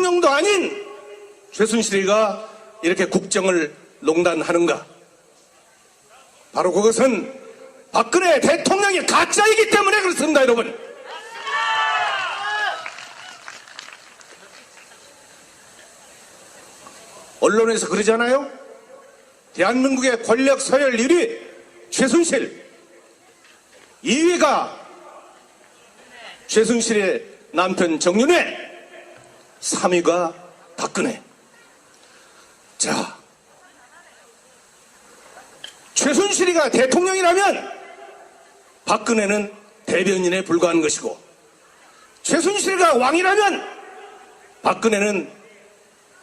대통령도 아닌 최순실이가 이렇게 국정을 농단하는가? 바로 그것은 박근혜 대통령이 가짜이기 때문에 그렇습니다, 여러분. 언론에서 그러잖아요. 대한민국의 권력 서열 1위 최순실, 2위가 최순실의 남편 정윤회, 3위가 박근혜. 자, 최순실이가 대통령이라면 박근혜는 대변인에 불과한 것이고, 최순실이가 왕이라면 박근혜는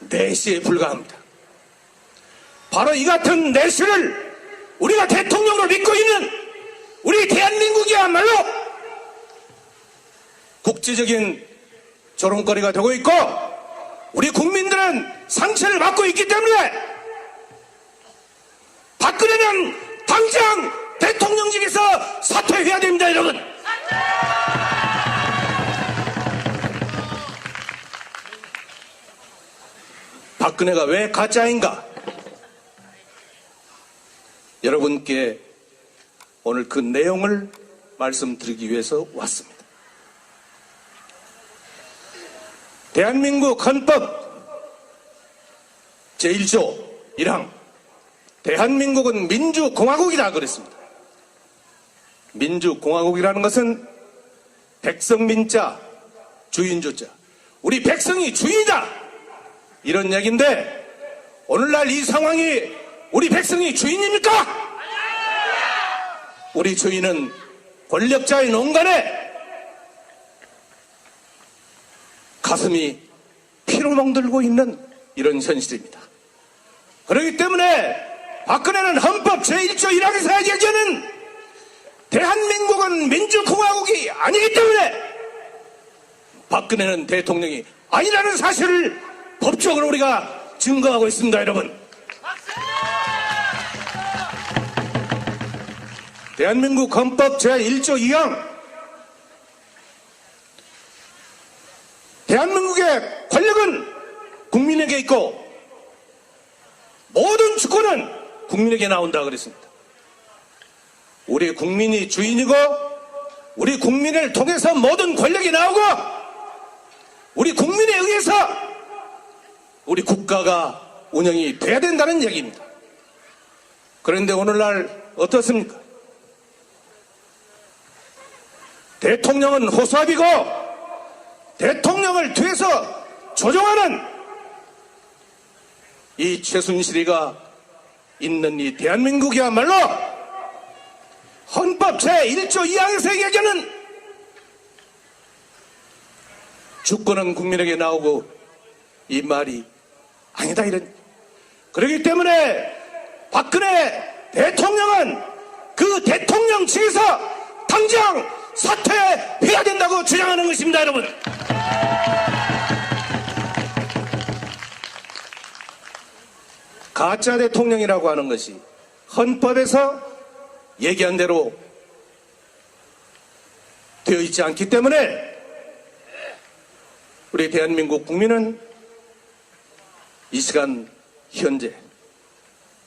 내시에 불과합니다. 바로 이 같은 내시를 우리가 대통령으로 믿고 있는 우리 대한민국이야말로 국제적인 조롱거리가 되고 있고, 우리 국민들은 상처를 받고 있기 때문에 박근혜는 당장 대통령직에서 사퇴해야 됩니다, 여러분. 박근혜가 왜 가짜인가? 여러분께 오늘 그 내용을 말씀드리기 위해서 왔습니다. 대한민국 헌법 제1조 1항, 대한민국은 민주공화국이다 그랬습니다. 민주공화국이라는 것은 백성민자, 주인주자, 우리 백성이 주인이다, 이런 얘기인데, 오늘날 이 상황이 우리 백성이 주인입니까? 우리 주인은 권력자의 농간에 가슴이 피로 멍들고 있는 이런 현실입니다. 그렇기 때문에 박근혜는 헌법 제1조 1항에서 얘기하는 대한민국은 민주공화국이 아니기 때문에 박근혜는 대통령이 아니라는 사실을 법적으로 우리가 증거하고 있습니다, 여러분. 대한민국 헌법 제1조 2항, 대한민국의 권력은 국민에게 있고 모든 주권은 국민에게 나온다 그랬습니다. 우리 국민이 주인이고, 우리 국민을 통해서 모든 권력이 나오고, 우리 국민에 의해서 우리 국가가 운영이 돼야 된다는 얘기입니다. 그런데 오늘날 어떻습니까? 대통령은 호수아비고 대통령을 뒤에서 조종하는 이 최순실이가 있는 이 대한민국이야말로 헌법 제1조 2항에서 얘기하는 주권은 국민에게 나오고 이 말이 아니다, 이런. 그렇기 때문에 박근혜 대통령은 그 대통령직에서 당장 사퇴해야 된다고 주장하는 것입니다, 여러분. 가짜 대통령이라고 하는 것이 헌법에서 얘기한 대로 되어 있지 않기 때문에 우리 대한민국 국민은 이 시간 현재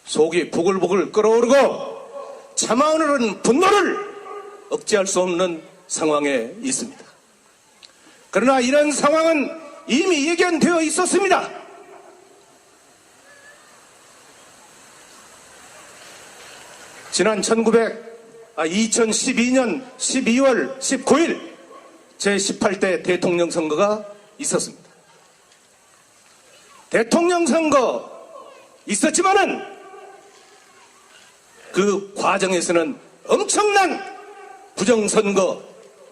속이 부글부글 끓어오르고 참아오르는 분노를 억제할 수 없는 상황에 있습니다. 그러나 이런 상황은 이미 예견되어 있었습니다. 지난 2012년 12월 19일 제18대 대통령 선거가 있었습니다. 대통령 선거 있었지만은 그 과정에서는 엄청난 부정선거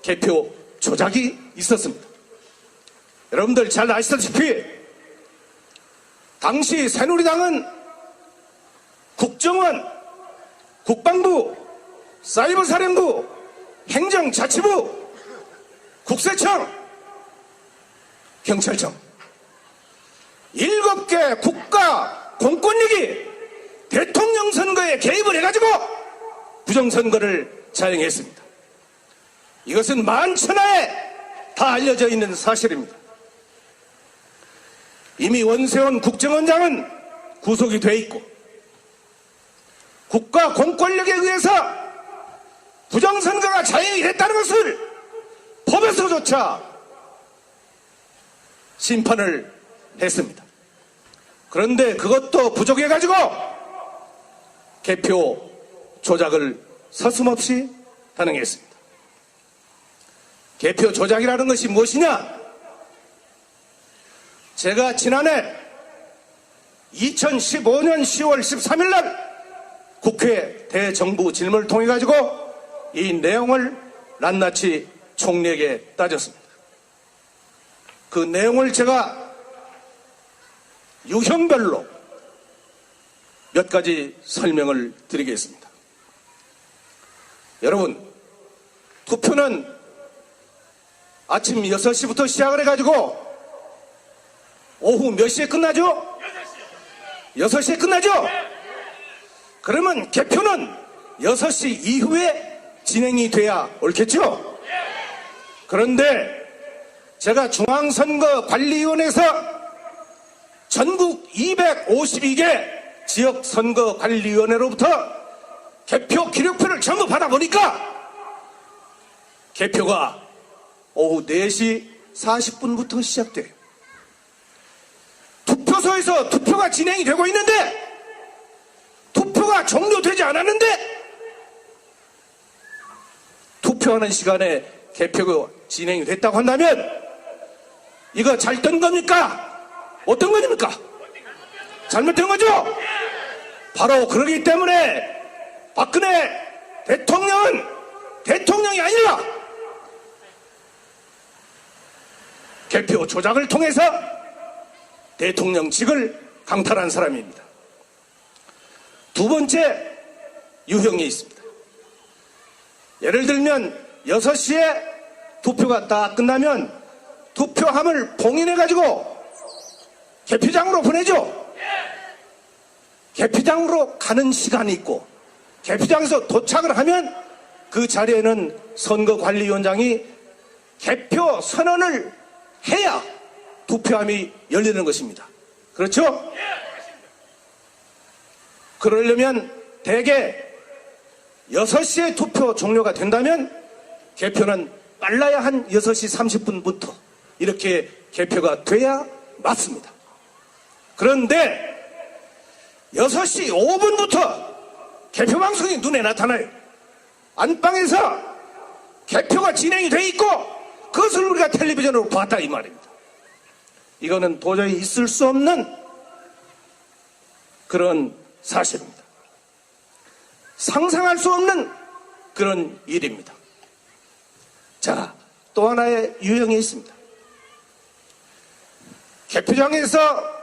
개표 조작이 있었습니다. 여러분들 잘 아시다시피 당시 새누리당은 국정원, 국방부, 사이버사령부, 행정자치부, 국세청, 경찰청 7개 국가 공권력이 대통령 선거에 개입을 해가지고 부정선거를 자행했습니다. 이것은 만천하에 다 알려져 있는 사실입니다. 이미 원세훈 국정원장은 구속이 돼 있고 국가 공권력에 의해서 부정선거가 자행이 됐다는 것을 법에서조차 심판을 했습니다. 그런데 그것도 부족해가지고 개표 조작을 서슴없이 단행했습니다. 개표 조작이라는 것이 무엇이냐? 제가 지난해 2015년 10월 13일 날 국회 대정부 질문을 통해 가지고 이 내용을 낱낱이 총리에게 따졌습니다. 그 내용을 제가 유형별로 몇 가지 설명을 드리겠습니다. 여러분, 투표는 아침 6시부터 시작을 해가지고 오후 몇 시에 끝나죠? 6시에 끝나죠? 그러면 개표는 6시 이후에 진행이 돼야 옳겠죠? 그런데 제가 중앙선거관리위원회에서 전국 252개 지역선거관리위원회로부터 개표 기록표를 전부 받아보니까 개표가 오후 4시 40분부터 시작돼요. 투표소에서 투표가 진행이 되고 있는데 투표가 종료되지 않았는데 투표하는 시간에 개표가 진행이 됐다고 한다면 이거 잘 된 겁니까? 어떤 겁니까? 잘못된 거죠? 바로 그러기 때문에 박근혜 대통령은 대통령이 아니라 개표 조작을 통해서 대통령직을 강탈한 사람입니다. 두 번째 유형이 있습니다. 예를 들면 6시에 투표가 딱 끝나면 투표함을 봉인해가지고 개표장으로 보내죠. 개표장으로 가는 시간이 있고 개표장에서 도착을 하면 그 자리에는 선거관리위원장이 개표 선언을 해야 투표함이 열리는 것입니다. 그렇죠? 그러려면 대개 6시에 투표 종료가 된다면 개표는 빨라야 한 6시 30분부터 이렇게 개표가 돼야 맞습니다. 그런데 6시 5분부터 개표 방송이 눈에 나타나요. 안방에서 개표가 진행이 돼 있고 그것을 우리가 텔레비전으로 봤다 이 말입니다. 이거는 도저히 있을 수 없는 그런 사실입니다. 상상할 수 없는 그런 일입니다. 자, 또 하나의 유형이 있습니다. 개표장에서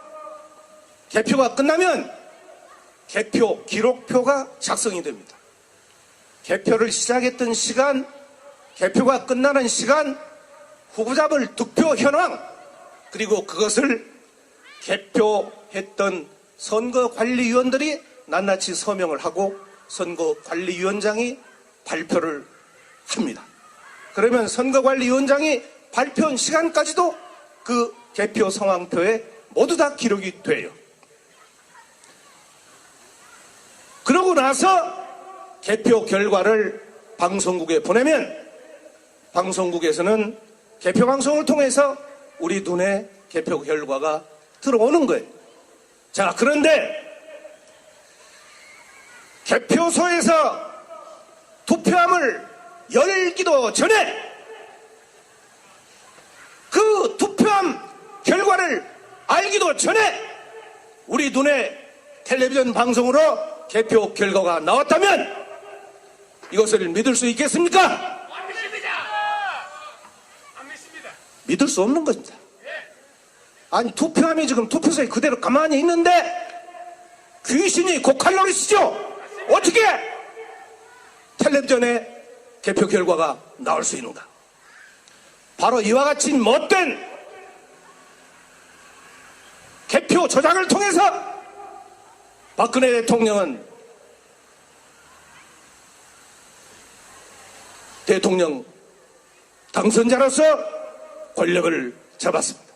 개표가 끝나면 개표 기록표가 작성이 됩니다. 개표를 시작했던 시간, 개표가 끝나는 시간, 후보자별 득표 현황, 그리고 그것을 개표했던 선거관리위원들이 낱낱이 서명을 하고 선거관리위원장이 발표를 합니다. 그러면 선거관리위원장이 발표한 시간까지도 그 개표 상황표에 모두 다 기록이 돼요. 그러고 나서 개표 결과를 방송국에 보내면 방송국에서는 개표 방송을 통해서 우리 눈에 개표 결과가 들어오는 거예요. 자, 그런데 개표소에서 투표함을 열기도 전에 그 투표함 결과를 알기도 전에 우리 눈에 텔레비전 방송으로 개표 결과가 나왔다면 이것을 믿을 수 있겠습니까? 안 믿습니다. 안 믿습니다. 믿을 수 없는 것입니다. 아니, 투표함이 지금 투표소에 그대로 가만히 있는데 귀신이 고칼로리시죠? 어떻게 텔레비전에 개표 결과가 나올 수 있는가? 바로 이와 같이 못된 개표 조작을 통해서 박근혜 대통령은 대통령 당선자로서 권력을 잡았습니다.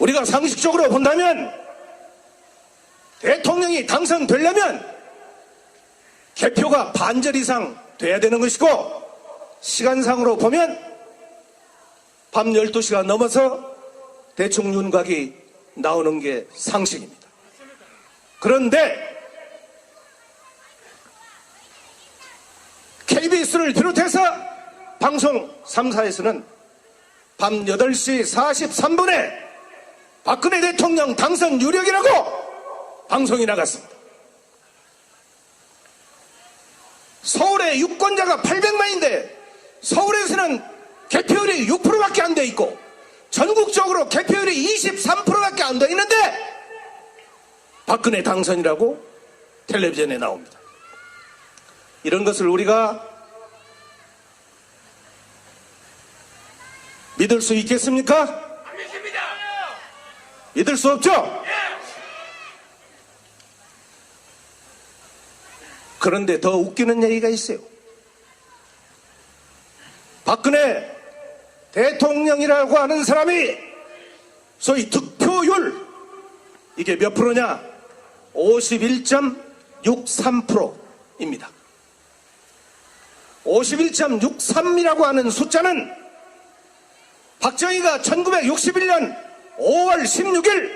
우리가 상식적으로 본다면 대통령이 당선되려면 개표가 반절 이상 돼야 되는 것이고, 시간상으로 보면 밤 12시가 넘어서 대충 윤곽이 나오는 게 상식입니다. 그런데 KBS를 비롯해서 방송 3사에서는 밤 8시 43분에 박근혜 대통령 당선 유력이라고 방송이 나갔습니다. 서울의 유권자가 800만인데 서울에서는 개표율이 6%밖에 안 돼 있고 전국적으로 개표율이 23%밖에 안 돼 있는데 박근혜 당선이라고 텔레비전에 나옵니다. 이런 것을 우리가 믿을 수 있겠습니까? 안 믿습니다. 믿을 수 없죠? 그런데 더 웃기는 얘기가 있어요. 박근혜 대통령이라고 하는 사람이 소위 득표율, 이게 몇 프로냐? 51.63%입니다. 51.63이라고 하는 숫자는 박정희가 1961년 5월 16일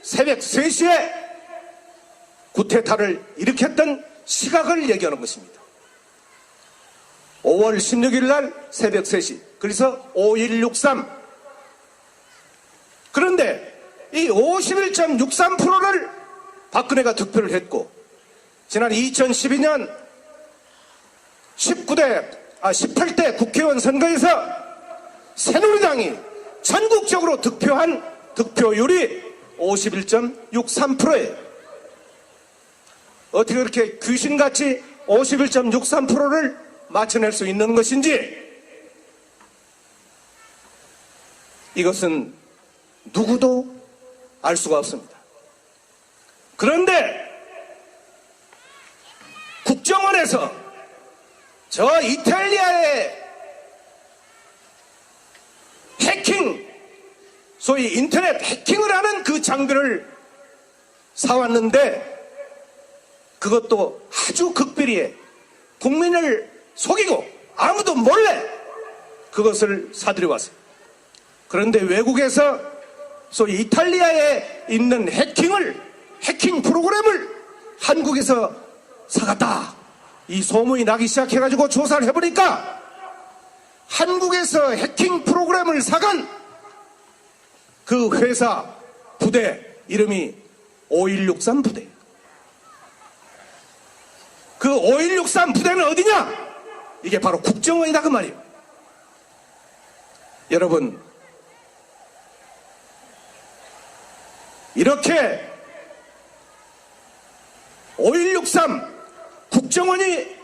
새벽 3시에 쿠데타를 일으켰던 시각을 얘기하는 것입니다. 5월 16일 날 새벽 3시. 그래서 5163. 그런데 이 51.63%를 박근혜가 득표를 했고, 지난 2012년 18대 국회의원 선거에서 새누리당이 전국적으로 득표한 득표율이 51.63%예요. 어떻게 그렇게 귀신같이 51.63%를 맞춰낼 수 있는 것인지, 이것은 누구도 알 수가 없습니다. 그런데 국정원에서 저 이탈리아의 해킹, 소위 인터넷 해킹을 하는 그 장비를 사왔는데, 그것도 아주 극비리에 국민을 속이고 아무도 몰래 그것을 사들여 왔어요. 그런데 외국에서 소위 이탈리아에 있는 해킹 프로그램을 한국에서 사갔다, 이 소문이 나기 시작해가지고 조사를 해보니까 한국에서 해킹 프로그램을 사간 그 회사 부대 이름이 5163 부대. 그 5163 부대는 어디냐? 이게 바로 국정원이다 그 말이에요. 여러분, 이렇게 5163 국정원이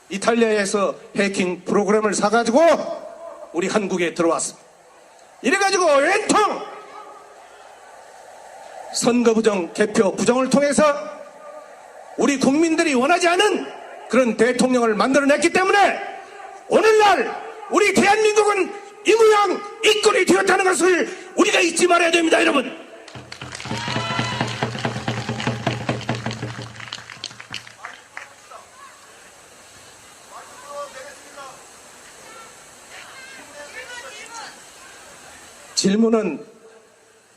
이탈리아에서 해킹 프로그램을 사가지고 우리 한국에 들어왔습니다. 이래가지고 왼통 선거부정, 개표 부정을 통해서 우리 국민들이 원하지 않은 그런 대통령을 만들어냈기 때문에 오늘날 우리 대한민국은 이 모양 이 꼴이 되었다는 것을 우리가 잊지 말아야 됩니다, 여러분. 질문은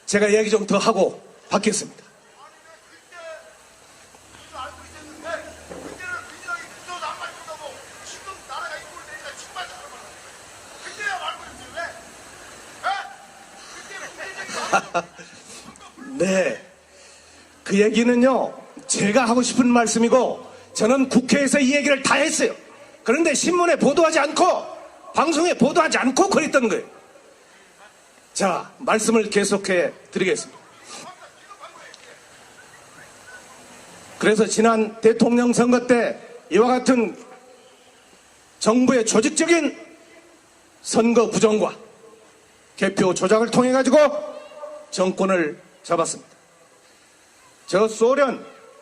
제가 얘기 좀 더 하고 받겠습니다. 네, 그 얘기는요 제가 하고 싶은 말씀이고, 저는 국회에서 이 얘기를 다 했어요. 그런데 신문에 보도하지 않고 방송에 보도하지 않고 그랬던 거예요. 자, 말씀을 계속해 드리겠습니다. 그래서 지난 대통령 선거 때 이와 같은 정부의 조직적인 선거 부정과 개표 조작을 통해 가지고 정권을 잡았습니다. 저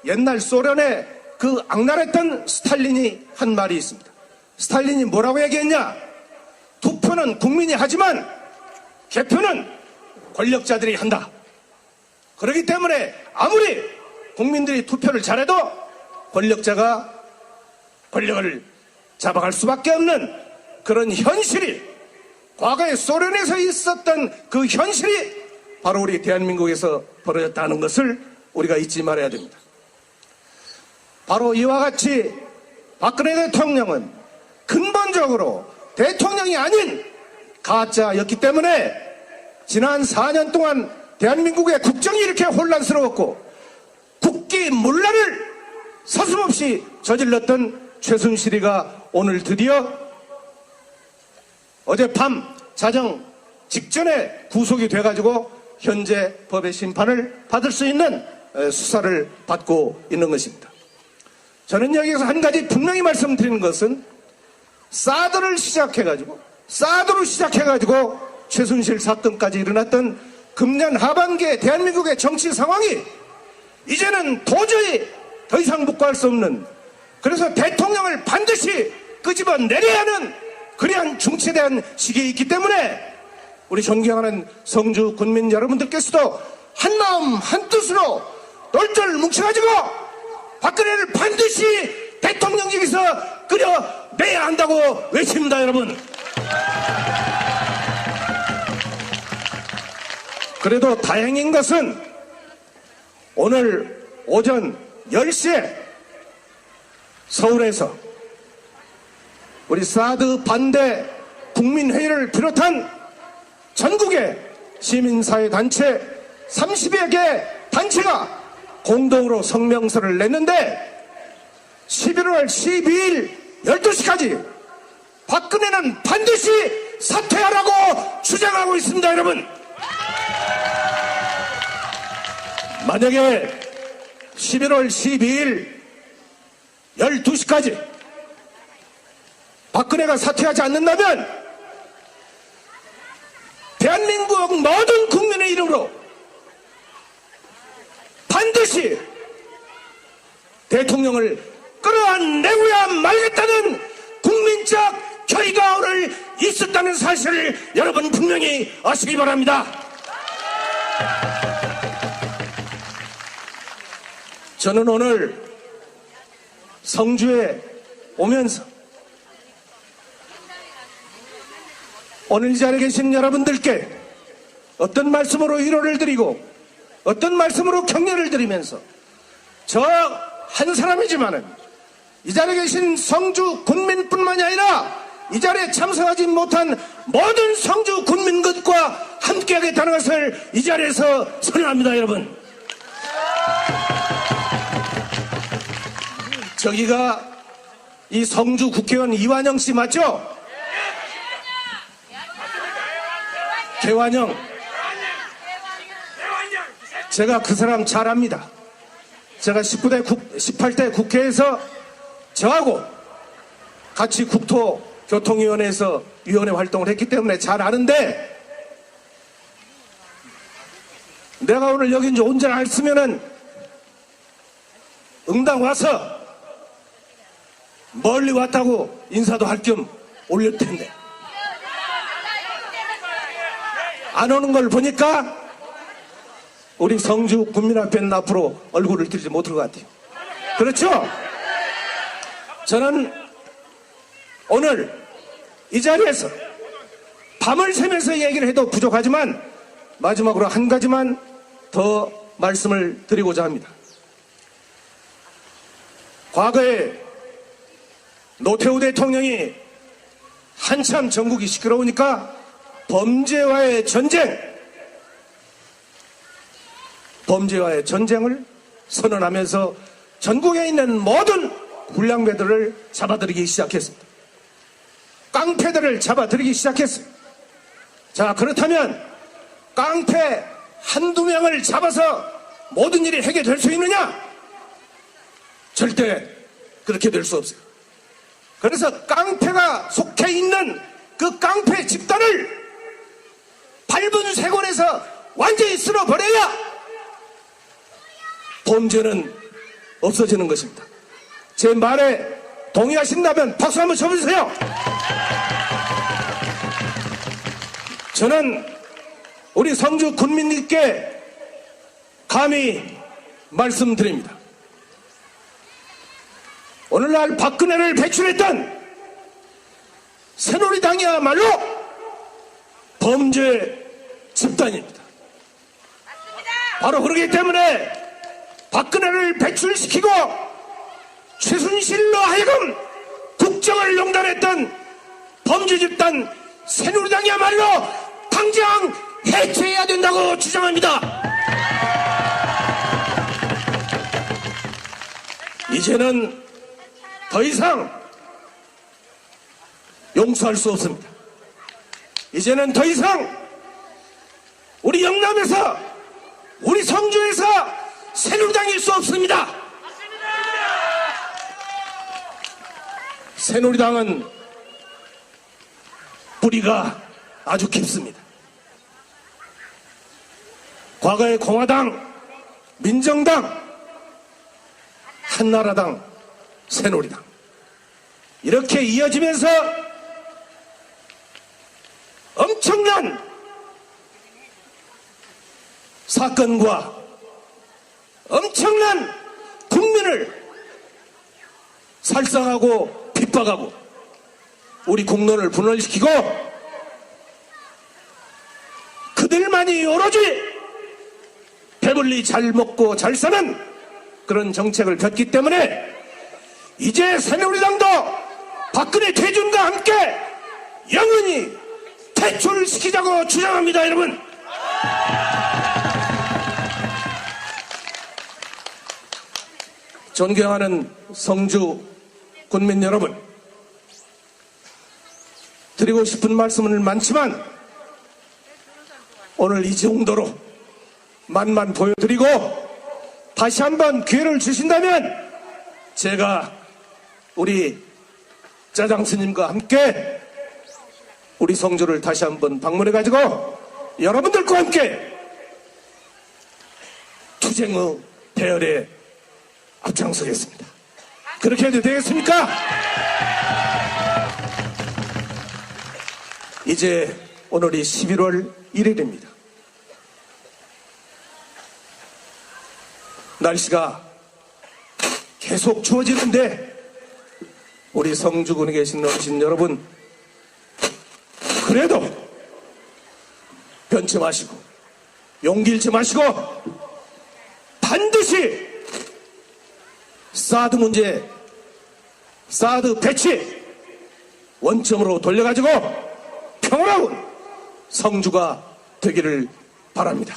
옛날 소련의 그 악랄했던 스탈린이 한 말이 있습니다. 스탈린이 뭐라고 얘기했냐? 투표는 국민이 하지만 개표는 권력자들이 한다. 그렇기 때문에 아무리 국민들이 투표를 잘해도 권력자가 권력을 잡아갈 수밖에 없는 그런 현실이, 과거에 소련에서 있었던 그 현실이 바로 우리 대한민국에서 벌어졌다는 것을 우리가 잊지 말아야 됩니다. 바로 이와 같이 박근혜 대통령은 근본적으로 대통령이 아닌 가짜였기 때문에 지난 4년 동안 대한민국의 국정이 이렇게 혼란스러웠고 국기문란을 서슴없이 저질렀던 최순실이가 오늘 드디어 어젯밤 자정 직전에 구속이 돼가지고 현재 법의 심판을 받을 수 있는 수사를 받고 있는 것입니다. 저는 여기서 한 가지 분명히 말씀드리는 것은 사드로 시작해가지고 최순실 사건까지 일어났던 금년 하반기에 대한민국의 정치 상황이 이제는 도저히 더 이상 묵과할 수 없는, 그래서 대통령을 반드시 끄집어내려야 하는 그러한 중체대한 시기에 있기 때문에 우리 존경하는 성주 군민 여러분들께서도 한마음 한뜻으로 똘똘 뭉쳐가지고 박근혜를 반드시 대통령직에서 끌어내야 한다고 외칩니다. 여러분, 그래도 다행인 것은 오늘 오전 10시에 서울에서 우리 사드 반대 국민회의를 비롯한 전국의 시민사회 단체 30여 개 단체가 공동으로 성명서를 냈는데 11월 12일 12시까지 박근혜는 반드시 사퇴하라고 주장하고 있습니다. 여러분, 만약에 11월 12일 12시까지 박근혜가 사퇴하지 않는다면 대한민국 모든 국민의 이름으로 반드시 대통령을 끌어내고야 말겠다는 국민적 결의가 오늘 있었다는 사실을 여러분 분명히 아시기 바랍니다. 저는 오늘 성주에 오면서 오늘 이 자리에 계신 여러분들께 어떤 말씀으로 위로를 드리고 어떤 말씀으로 격려를 드리면서 저 한 사람이지만은 이 자리에 계신 성주 군민뿐만이 아니라 이 자리에 참석하지 못한 모든 성주 군민들과 함께하겠다는 것을 이 자리에서 선언합니다. 여러분, 저기가 이 성주 국회의원 이완영 씨 맞죠? 개완영. 제가 그 사람 잘 압니다. 제가 18대 국회에서 저하고 같이 국토교통위원회에서 위원회 활동을 했기 때문에 잘 아는데, 내가 오늘 여기 이제 혼자 있으면은 응당 와서 멀리 왔다고 인사도 할 겸 올릴 텐데 안 오는 걸 보니까 우리 성주 국민 앞에는 앞으로 얼굴을 들이지 못할 것 같아요. 그렇죠? 저는 오늘 이 자리에서 밤을 새면서 얘기를 해도 부족하지만 마지막으로 한 가지만 더 말씀을 드리고자 합니다. 과거에 노태우 대통령이 한참 전국이 시끄러우니까 범죄와의 전쟁을 선언하면서 전국에 있는 모든 불량배들을 잡아들이기 시작했습니다. 깡패들을 잡아들이기 시작했어요. 자, 그렇다면 깡패 한두 명을 잡아서 모든 일이 해결될 수 있느냐? 절대 그렇게 될 수 없어요. 그래서 깡패가 속해 있는 그 깡패 집단을 밟은 세곤에서 완전히 쓸어버려야 범죄는 없어지는 것입니다. 제 말에 동의하신다면 박수 한번 쳐주세요. 저는 우리 성주 군민들께 감히 말씀드립니다. 오늘날 박근혜를 배출했던 새누리당이야말로 범죄 집단입니다. 바로 그렇기 때문에 박근혜를 배출시키고 최순실로 하여금 국정을 농단했던 범죄 집단 새누리당이야말로 당장 해체해야 된다고 주장합니다. 이제는 더 이상 용서할 수 없습니다. 이제는 더 이상 우리 영남에서, 우리 성주에서 새누리당일 수 없습니다. 새누리당은 뿌리가 아주 깊습니다. 과거의 공화당, 민정당, 한나라당, 새누리당 이렇게 이어지면서 엄청난 사건과 엄청난 국민을 살상하고 핍박하고 우리 국론을 분열시키고 그들만이 오로지 배불리 잘 먹고 잘 사는 그런 정책을 폈기 때문에 이제 새누리당도 박근혜 퇴진과 함께 영원히 퇴출시키자고 주장합니다. 여러분, 존경하는 성주 군민 여러분, 드리고 싶은 말씀은 많지만 오늘 이 정도로 만만 보여드리고 다시 한번 기회를 주신다면 제가 우리 짜장 스님과 함께 우리 성주를 다시 한번 방문해가지고 여러분들과 함께 투쟁의 대열에 앞장서겠습니다. 그렇게 해도 되겠습니까? 이제 오늘이 11월 1일입니다. 날씨가 계속 추워지는데 우리 성주군에 계신 어르신 여러분, 그래도 변치 마시고 용기 잃지 마시고 반드시 사드 문제, 사드 배치 원점으로 돌려가지고 평화로운 성주가 되기를 바랍니다.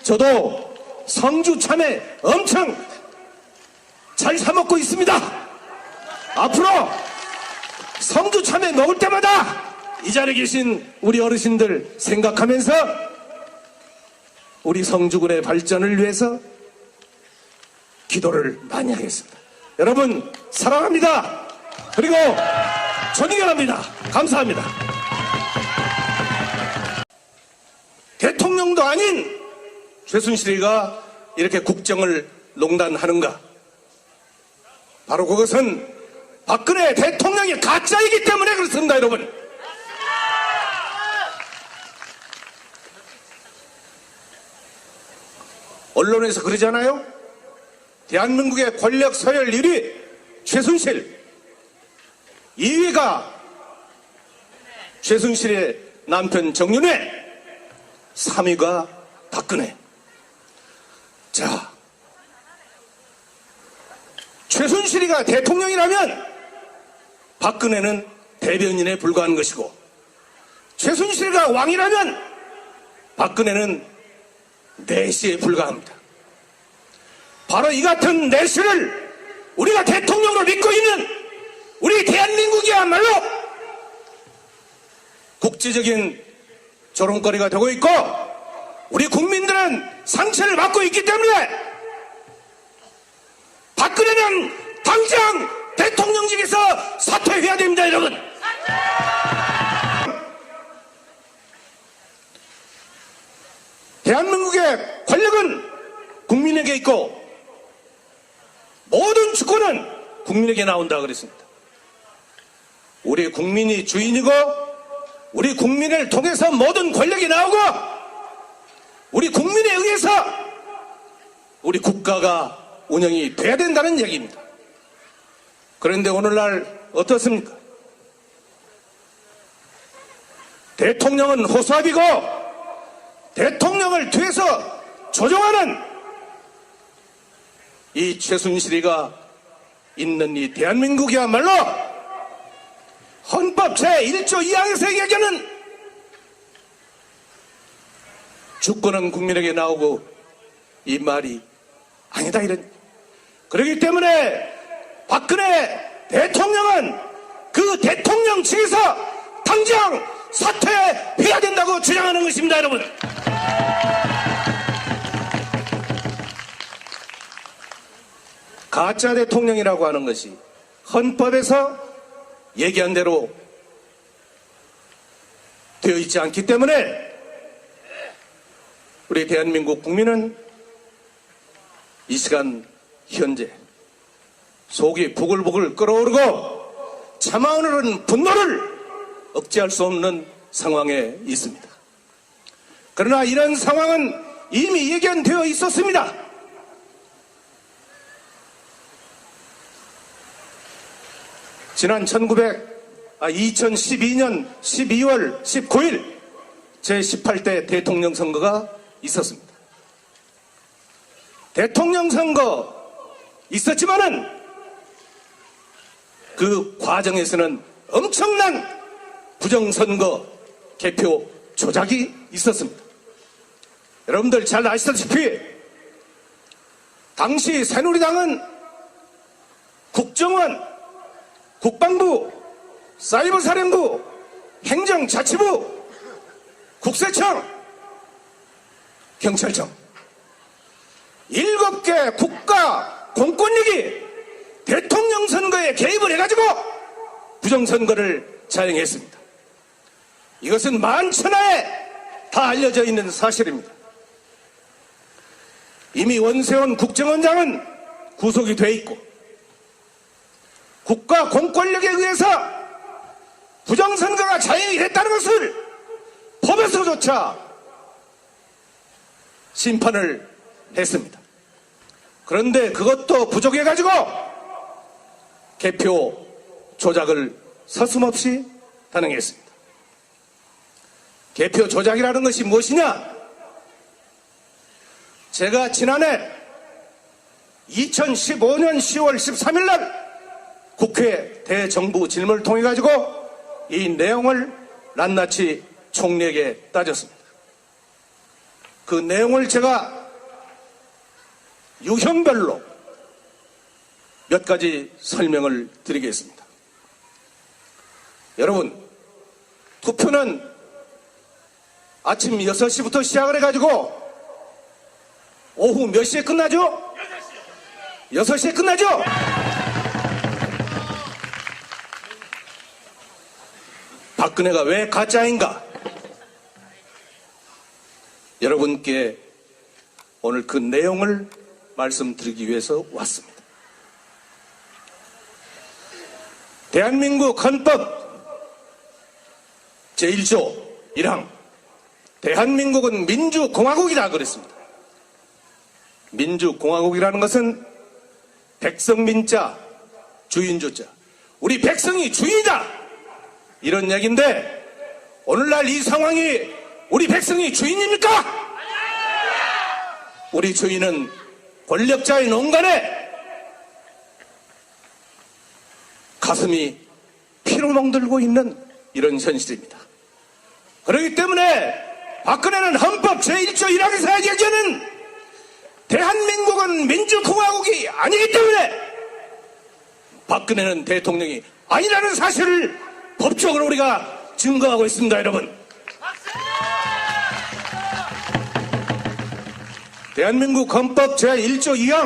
저도 성주 참외 엄청 잘 사먹고 있습니다. 앞으로 성주 참외 먹을 때마다 이 자리에 계신 우리 어르신들 생각하면서 우리 성주군의 발전을 위해서 기도를 많이 하겠습니다. 여러분 사랑합니다. 그리고 존경합니다. 감사합니다. 대통령도 아닌 최순실이가 이렇게 국정을 농단하는가? 바로 그것은 박근혜 대통령이 가짜이기 때문에 그렇습니다. 여러분, 언론에서 그러잖아요. 대한민국의 권력 서열 1위 최순실, 2위가 최순실의 남편 정윤회, 3위가 박근혜. 자, 최순실이가 대통령이라면 박근혜는 대변인에 불과한 것이고, 최순실이가 왕이라면 박근혜는 내시에 불과합니다. 바로 이 같은 내시를 우리가 대통령으로 믿고 있는 우리 대한민국이야말로 국제적인 조롱거리가 되고 있고 우리 국민들은 상처를 받고 있기 때문에 박근혜는 당장 대통령직에서 사퇴해야 됩니다. 여러분, 대한민국의 권력은 국민에게 있고 모든 주권은 국민에게 나온다 그랬습니다. 우리 국민이 주인이고 우리 국민을 통해서 모든 권력이 나오고 우리 국민에 의해서 우리 국가가 운영이 돼야 된다는 얘기입니다. 그런데 오늘날 어떻습니까? 대통령은 호수아비고 대통령을 뒤에서 조종하는 이 최순실이가 있는 이 대한민국이야말로 헌법 제1조 2항에서 얘기하는 주권은 국민에게 나오고 이 말이 아니다 이런. 그렇기 때문에 박근혜 대통령은 그 대통령 측에서 당장 사퇴해야 된다고 주장하는 것입니다, 여러분. 가짜 대통령이라고 하는 것이 헌법에서 얘기한 대로 되어 있지 않기 때문에 우리 대한민국 국민은 이 시간 현재 속이 부글부글 끓어오르고 참아오르는 분노를 억제할 수 없는 상황에 있습니다. 그러나 이런 상황은 이미 예견되어 있었습니다. 지난 2012년 12월 19일 제18대 대통령 선거가 있었습니다. 대통령 선거 있었지만은 그 과정에서는 엄청난 부정선거 개표 조작이 있었습니다. 여러분들 잘 아시다시피 당시 새누리당은 국정원, 국방부, 사이버사령부, 행정자치부, 국세청, 경찰청 7개 국가 공권력이 대통령 선거에 개입을 해가지고 부정선거를 자행했습니다. 이것은 만천하에 다 알려져 있는 사실입니다. 이미 원세훈 국정원장은 구속이 돼 있고 국가 공권력에 의해서 부정선거가 자행이 됐다는 것을 법에서조차 심판을 했습니다. 그런데 그것도 부족해가지고 개표 조작을 서슴없이 단행했습니다. 개표 조작이라는 것이 무엇이냐? 제가 지난해 2015년 10월 13일 날 국회 대정부 질문을 통해 가지고 이 내용을 낱낱이 총리에게 따졌습니다. 그 내용을 제가 유형별로 몇 가지 설명을 드리겠습니다. 여러분, 투표는 아침 6시부터 시작을 해가지고 오후 몇 시에 끝나죠? 6시에 끝나죠? 박근혜가 왜 가짜인가? 여러분께 오늘 그 내용을 말씀드리기 위해서 왔습니다. 대한민국 헌법 제1조 1항 대한민국은 민주공화국이다 그랬습니다. 민주공화국이라는 것은 백성민자 주인주자 우리 백성이 주인이다 이런 얘기인데 오늘날 이 상황이 우리 백성이 주인입니까? 우리 주인은 권력자의 농간에 가슴이 피로 멍들고 있는 이런 현실입니다. 그렇기 때문에 박근혜는 헌법 제1조 1항에서 얘기하는 대한민국은 민주공화국이 아니기 때문에 박근혜는 대통령이 아니라는 사실을 법적으로 우리가 증거하고 있습니다, 여러분. 대한민국 헌법 제1조 2항